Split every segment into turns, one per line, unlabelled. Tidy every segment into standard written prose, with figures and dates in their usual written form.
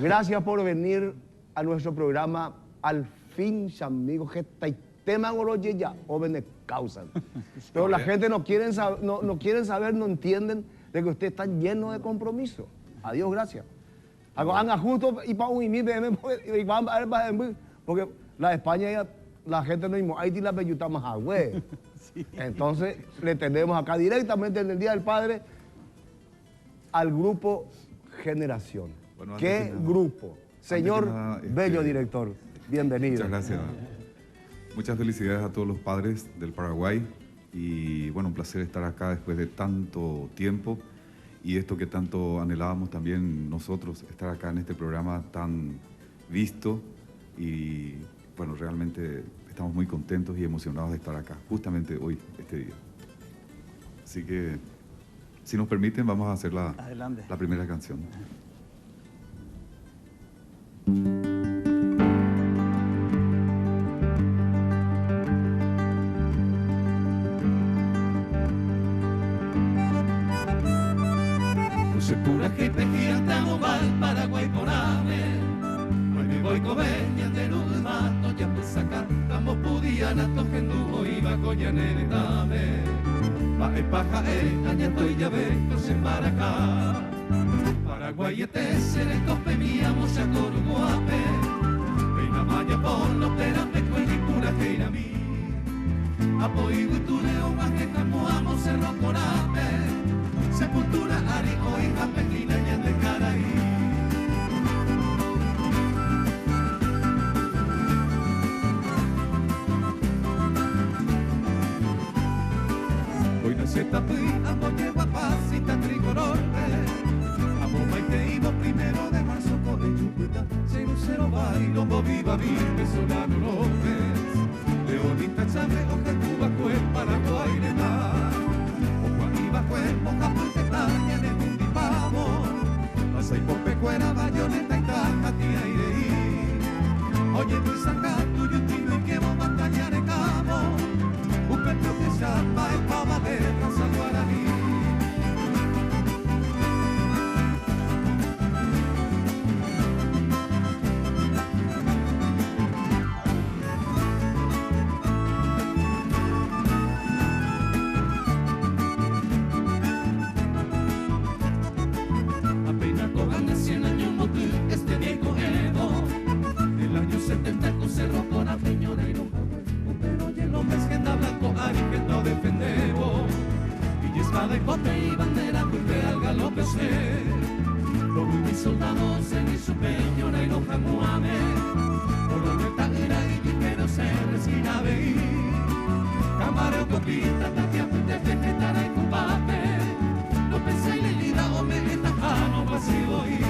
Gracias por venir a nuestro programa. Al fin, amigos, que este tema goroye ya jóvenes causan. Pero la gente no quieren saber, no entienden de que usted está lleno de compromiso. Adiós, gracias. Hagan justo y para un porque la de España la gente no mismo, ahí la bellota más agua. Entonces le tenemos acá directamente en el Día del Padre al grupo Generación. Bueno, ¿qué grupo? Señor bello director, bienvenido.
Muchas gracias. Muchas felicidades a todos los padres del Paraguay y bueno, un placer estar acá después de tanto tiempo y esto que tanto anhelábamos también nosotros, estar acá en este programa tan visto y bueno, realmente estamos muy contentos y emocionados de estar acá, justamente hoy, este día. Así que, si nos permiten, vamos a hacer la primera canción.
Se pura gente que andamos al Paraguay por ave. Hoy me voy con veña de luz mato, ya pues acá estamos pudiana, tojendujo y va coñanere dame. Va el paja añato y ya ve se maracá. Paraguay este seré tope míamos a coruguape. Peina maya por los perapeco y pura que mí. Apoyo y tu león más que camuamos cerro corape. Sepultura, Ari, oiga, Pequina, y de Caraí. Hoy no se tapí, amo lleva pasita tricolor. Amo maite iba 1 de marzo, coge chupita, 00 bailo, viva, vive, solano López. Leonita Chávez, Oje, Cuba, Cue, Paraguay, de mar. Bajo el moja por tetaña en el mundipavo. Pasa y por pecuera, bayoneta y tajati aireí. Oye, Luis acá, tuyo tino y que vos batalla de cabo. Un petro que llama el pava de raza guaraní. De cote y bandera, porque al galope se lo vi mis soldados en su peño, y no jamuame, coroneta era y pero se resquina veí, camareo copita, tatia, pute, vegetara y combate, no pensé en el ida o me entajano, pasivo y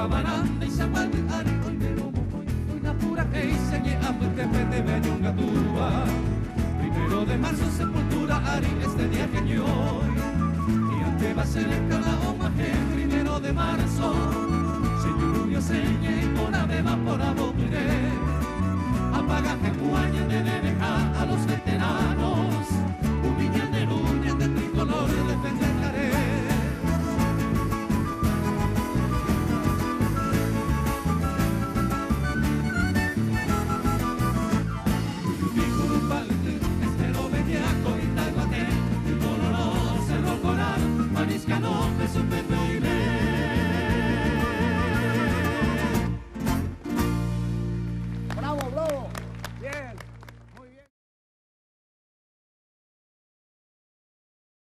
baranda y se vuelve ari hoy me lo mojo y una pura que hice y a porque pende me yunga tuba 1 de marzo sepultura ari este día que yo hoy y antes va a ser el calao maje 1 de marzo si lluvia señe y por ave va por abocuré apaga que cuaña de dejar a los veteranos